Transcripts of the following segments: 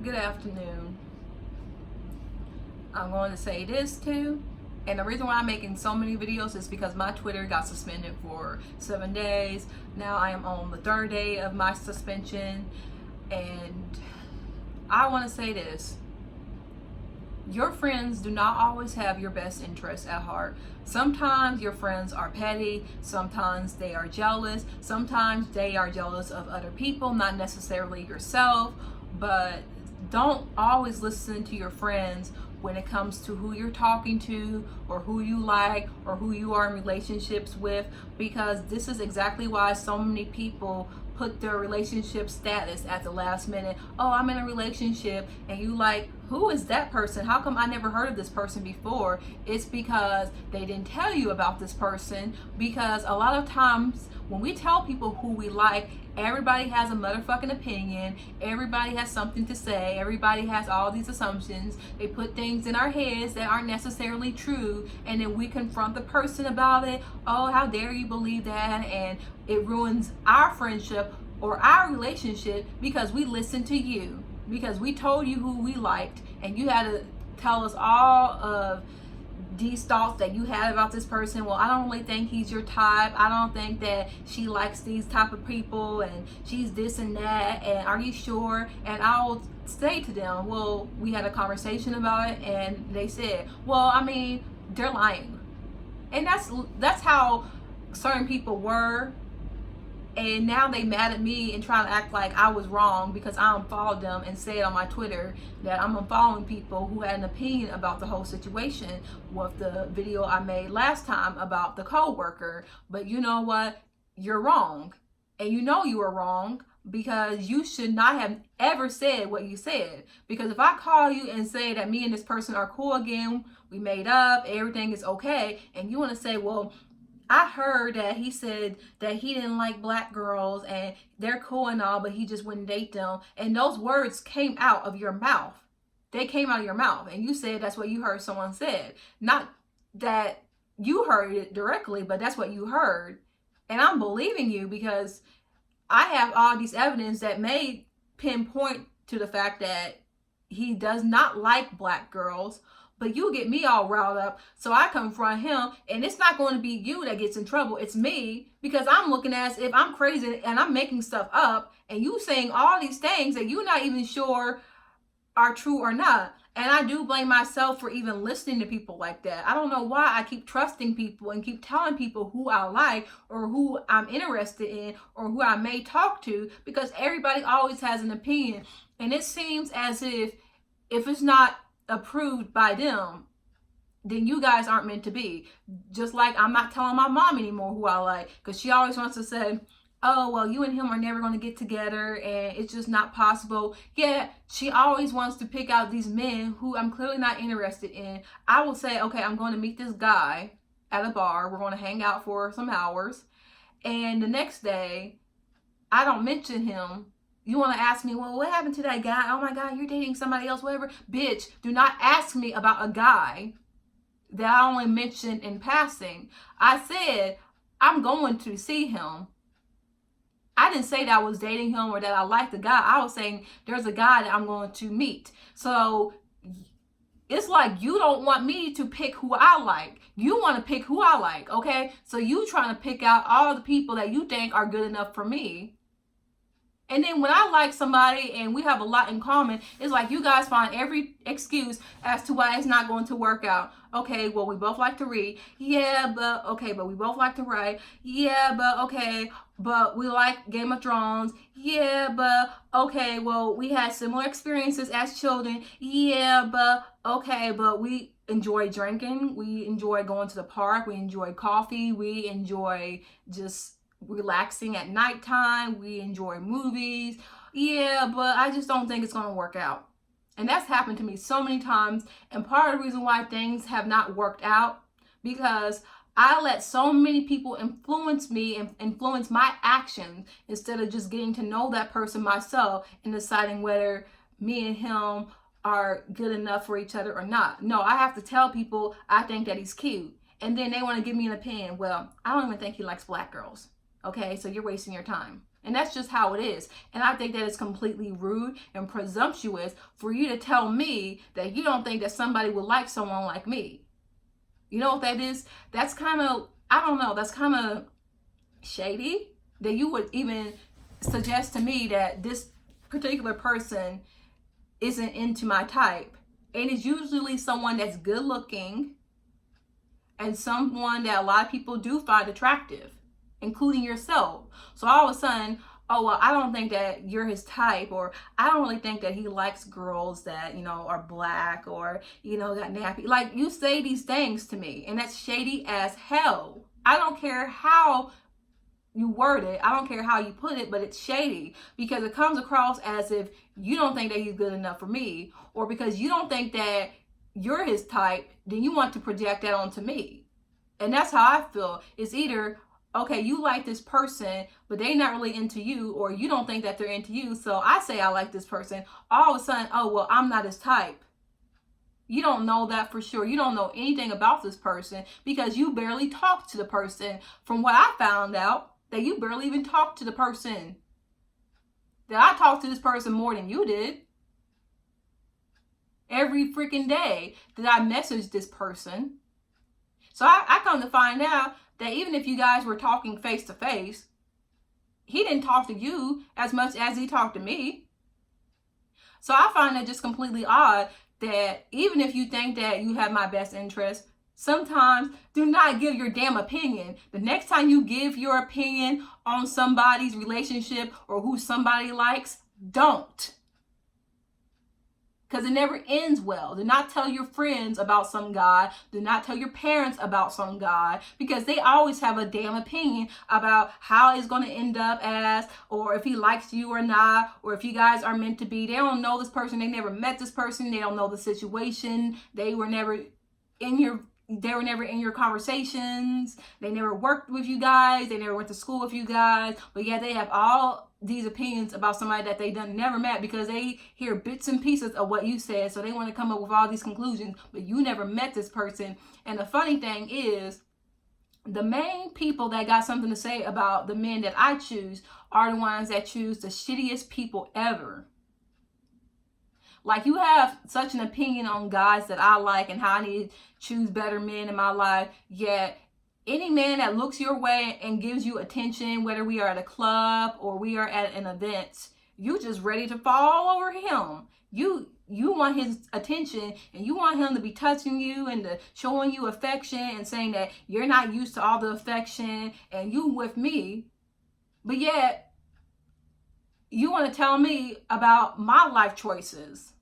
Good afternoon. I'm going to say this too. And the reason why I'm making so many videos is because my Twitter got suspended for 7 days. Now I am on the third day of my suspension. And I want to say this. Your friends do not always have your best interests at heart. Sometimes your friends are petty. Sometimes they are jealous. Sometimes they are jealous of other people, not necessarily yourself. But don't always listen to your friends when it comes to who you're talking to or who you like or who you are in relationships with, because this is exactly why so many people put their relationship status at the last minute. Oh, I'm in a relationship, and you like, who is that person? How come I never heard of this person before? It's because they didn't tell you about this person, because a lot of times when we tell people who we like, everybody has a motherfucking opinion. Everybody has something to say. Everybody has all these assumptions. They put things in our heads that aren't necessarily true, and then we confront the person about it. Oh, how dare you believe that? And it ruins our friendship or our relationship because we listened to you, because we told you who we liked, and you had to tell us all of these thoughts that you had about this person. Well, I don't really think he's your type. I don't think that she likes these type of people, and she's this and that, and are you sure? And I'll say to them, well, we had a conversation about it, and they said, well, I mean, they're lying. And that's how certain people were. And now they mad at me and trying to act like I was wrong because I unfollowed them and said on my Twitter that I'm unfollowing people who had an opinion about the whole situation with the video I made last time about the co-worker. But you know what? You're wrong. And you know you were wrong, because you should not have ever said what you said. Because if I call you and say that me and this person are cool again, we made up, everything is okay, and you want to say, well, I heard that he said that he didn't like black girls and they're cool and all, but he just wouldn't date them. And those words came out of your mouth. They came out of your mouth, and you said that's what you heard someone said. Not that you heard it directly, but that's what you heard. And I'm believing you because I have all these evidence that may pinpoint to the fact that he does not like black girls. But you get me all riled up, so I confront him, and it's not going to be you that gets in trouble. It's me, because I'm looking as if I'm crazy and I'm making stuff up, and you saying all these things that you're not even sure are true or not. And I do blame myself for even listening to people like that. I don't know why I keep trusting people and keep telling people who I like or who I'm interested in or who I may talk to, because everybody always has an opinion. And it seems as if it's not approved by them, then you guys aren't meant to be. Just like I'm not telling my mom anymore who I like, because she always wants to say, oh, well, you and him are never going to get together and it's just not possible. Yeah, she always wants to pick out these men who I'm clearly not interested in. I will say, okay, I'm going to meet this guy at a bar. We're going to hang out for some hours. And the next day, I don't mention him. You want to ask me, well, what happened to that guy? Oh my God, you're dating somebody else, whatever. Bitch, do not ask me about a guy that I only mentioned in passing. I said, I'm going to see him. I didn't say that I was dating him or that I liked the guy. I was saying there's a guy that I'm going to meet. So it's like you don't want me to pick who I like. You want to pick who I like, okay? So you trying to pick out all the people that you think are good enough for me. And then when I like somebody and we have a lot in common, it's like you guys find every excuse as to why it's not going to work out. Okay, well, we both like to read. Yeah, but okay, but we both like to write. Yeah, but okay, but we like Game of Thrones. Yeah, but okay, well, we had similar experiences as children. Yeah, but okay, but we enjoy drinking. We enjoy going to the park. We enjoy coffee. We enjoy just relaxing at nighttime. We enjoy movies. Yeah, but I just don't think it's going to work out. And that's happened to me so many times. And part of the reason why things have not worked out, because I let so many people influence me and influence my actions instead of just getting to know that person myself and deciding whether me and him are good enough for each other or not. No, I have to tell people I think that he's cute. And then they want to give me an opinion. Well, I don't even think he likes black girls. Okay, so you're wasting your time. And that's just how it is. And I think that it's completely rude and presumptuous for you to tell me that you don't think that somebody would like someone like me. You know what that is? That's kind of, I don't know, that's kind of shady that you would even suggest to me that this particular person isn't into my type. And it's usually someone that's good looking and someone that a lot of people do find attractive, including yourself. So all of a sudden, oh, well, I don't think that you're his type, or I don't really think that he likes girls that, you know, are black or, you know, got nappy. Like, you say these things to me, and that's shady as hell. I don't care how you word it. I don't care how you put it, but it's shady because it comes across as if you don't think that he's good enough for me, or because you don't think that you're his type, then you want to project that onto me. And that's how I feel. It's either, okay, you like this person, but they're not really into you, or you don't think that they're into you. So I say I like this person. All of a sudden, oh, well, I'm not his type. You don't know that for sure. You don't know anything about this person because you barely talk to the person. From what I found out, that you barely even talk to the person. That I talked to this person more than you did. Every freaking day that I messaged this person. So I come to find out that even if you guys were talking face to face, he didn't talk to you as much as he talked to me. So I find that just completely odd that even if you think that you have my best interest, sometimes do not give your damn opinion. The next time you give your opinion on somebody's relationship or who somebody likes, don't. Because it never ends well. Do not tell your friends about some guy. Do not tell your parents about some guy, because they always have a damn opinion about how it's going to end up as, or if he likes you or not, or if you guys are meant to be. They don't know this person. They never met this person. They don't know the situation. They were never in your conversations. They never worked with you guys. They never went to school with you guys. But yeah, they have all these opinions about somebody that they done never met because they hear bits and pieces of what you said. So they want to come up with all these conclusions, but you never met this person. And the funny thing is, the main people that got something to say about the men that I choose are the ones that choose the shittiest people ever. Like, you have such an opinion on guys that I like and how I need to choose better men in my life, yet any man that looks your way and gives you attention, whether we are at a club or we are at an event, you just ready to fall all over him. You want his attention, and you want him to be touching you and to showing you affection and saying that you're not used to all the affection and you with me, but yet you want to tell me about my life choices.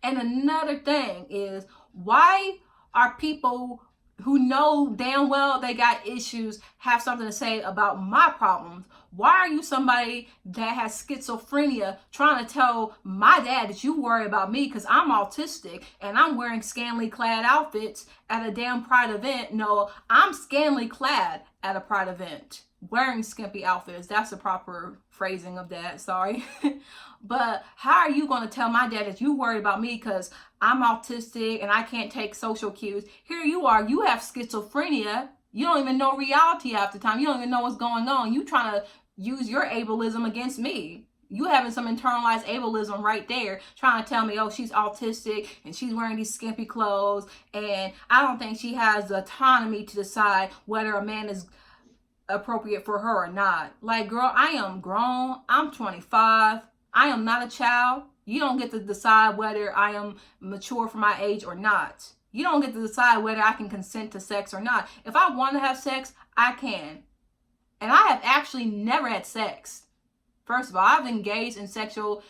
And another thing is, why are people who know damn well they got issues have something to say about my problems? Why are you somebody that has schizophrenia trying to tell my dad that you worry about me because I'm autistic and I'm wearing scantily clad outfits at a damn pride event? No, I'm scantily clad at a pride event, wearing skimpy outfits. That's the proper phrasing of that, sorry. But how are you going to tell my dad that you worried about me because I'm autistic and I can't take social cues? Here you are, you have schizophrenia. You don't even know reality half the time. You don't even know what's going on. You trying to use your ableism against me. You having some internalized ableism right there, trying to tell me, oh, she's autistic and she's wearing these skimpy clothes and I don't think she has the autonomy to decide whether a man is appropriate for her or not. Like, girl, I am grown. I'm 25. I am not a child. You don't get to decide whether I am mature for my age or not. You don't get to decide whether I can consent to sex or not. If I want to have sex, I can. And I have actually never had sex. First of all, I've engaged in sexual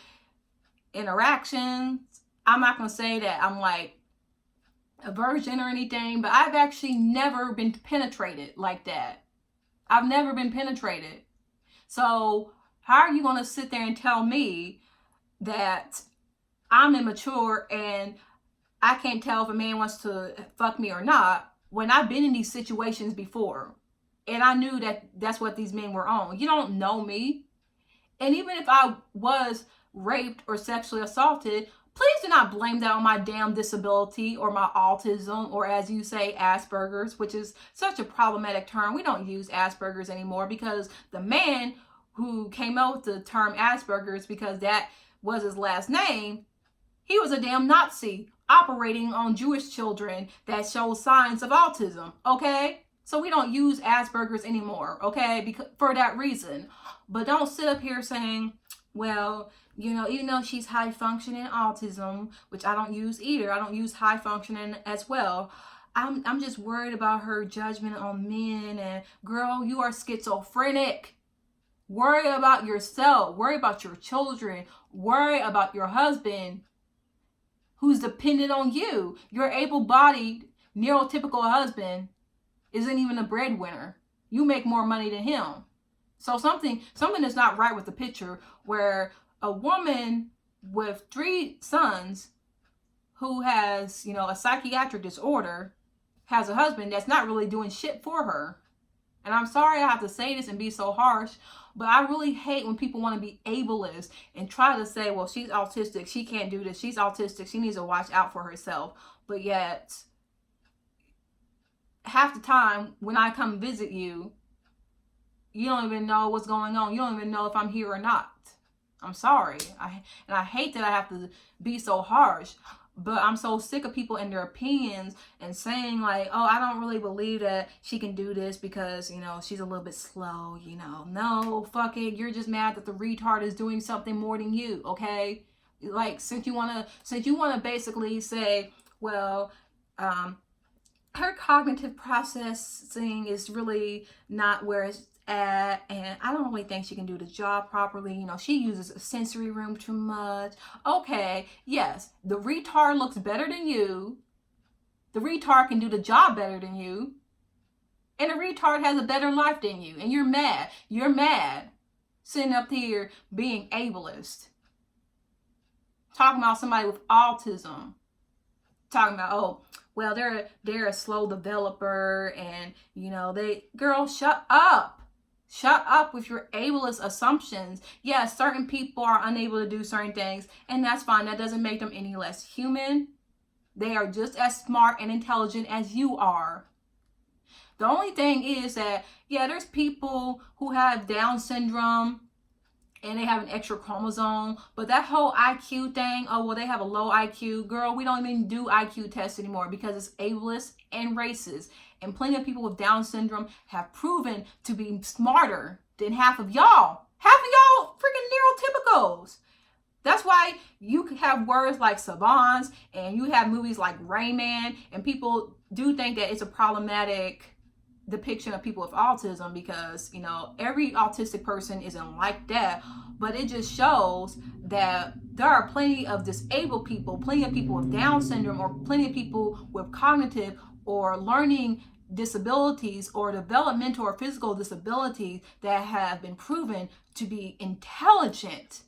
interactions. I'm not going to say that I'm like a virgin or anything, but I've actually never been penetrated like that. I've never been penetrated. So how are you going to sit there and tell me that I'm immature and I can't tell if a man wants to fuck me or not when I've been in these situations before and I knew that that's what these men were on? You don't know me. And even if I was raped or sexually assaulted, please do not blame that on my damn disability or my autism, or as you say, Asperger's, which is such a problematic term. We don't use Asperger's anymore because the man who came up with the term Asperger's because that was his last name, he was a damn Nazi operating on Jewish children that show signs of autism, okay? So we don't use Asperger's anymore, okay? Because for that reason. But don't sit up here saying, well, you know, even though she's high functioning autism, which I don't use either, I don't use high functioning as well. I'm just worried about her judgment on men. And girl, you are schizophrenic. Worry about yourself. Worry about your children. Worry about your husband who's dependent on you. Your able-bodied, neurotypical husband isn't even a breadwinner. You make more money than him. So something is not right with the picture where a woman with 3 sons who has, you know, a psychiatric disorder has a husband that's not really doing shit for her. And I'm sorry I have to say this and be so harsh, but I really hate when people want to be ableist and try to say, well, she's autistic, she can't do this, she's autistic, she needs to watch out for herself. But yet, half the time when I come visit you, you don't even know what's going on. You don't even know if I'm here or not. I'm sorry. I hate that I have to be so harsh. But I'm so sick of people and their opinions and saying like, oh, I don't really believe that she can do this because, you know, she's a little bit slow, you know. No, fuck it. You're just mad that the retard is doing something more than you, okay? Like, since you wanna basically say, well, her cognitive processing is really not where it's at, and I don't really think she can do the job properly. You know, she uses a sensory room too much. Okay, yes, the retard looks better than you. The retard can do the job better than you. And the retard has a better life than you. And you're mad. You're mad. Sitting up here being ableist. Talking about somebody with autism. Talking about, oh, well, they're a slow developer and, you know, girl, shut up. Shut up with your ableist assumptions. Yes, certain people are unable to do certain things, and that's fine. That doesn't make them any less human. They are just as smart and intelligent as you are. The only thing is that, yeah, there's people who have Down syndrome and they have an extra chromosome, but that whole IQ thing, oh, well, they have a low IQ. Girl, we don't even do IQ tests anymore because it's ableist and racist. And plenty of people with Down syndrome have proven to be smarter than half of y'all. Half of y'all freaking neurotypicals. That's why you have words like savants and you have movies like Rain Man, and people do think that it's a problematic depiction of people with autism because, you know, every autistic person isn't like that, but it just shows that there are plenty of disabled people, plenty of people with Down syndrome, or plenty of people with cognitive or learning disabilities or developmental or physical disabilities that have been proven to be intelligent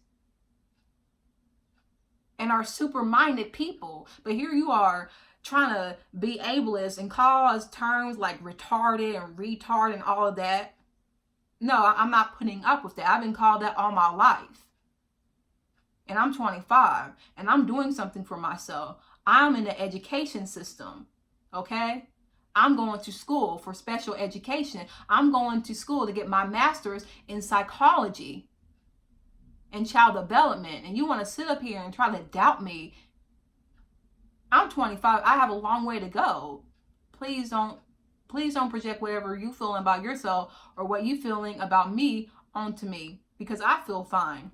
and are super-minded people. But here you are trying to be ableist and cause terms like retarded and retard and all of that. No, I'm not putting up with that. I've been called that all my life. And I'm 25 and I'm doing something for myself. I'm in the education system, okay? I'm going to school for special education. I'm going to school to get my master's in psychology and child development. And you want to sit up here and try to doubt me. I'm 25. I have a long way to go. Please don't project whatever you feeling about yourself or what you feeling about me onto me, because I feel fine.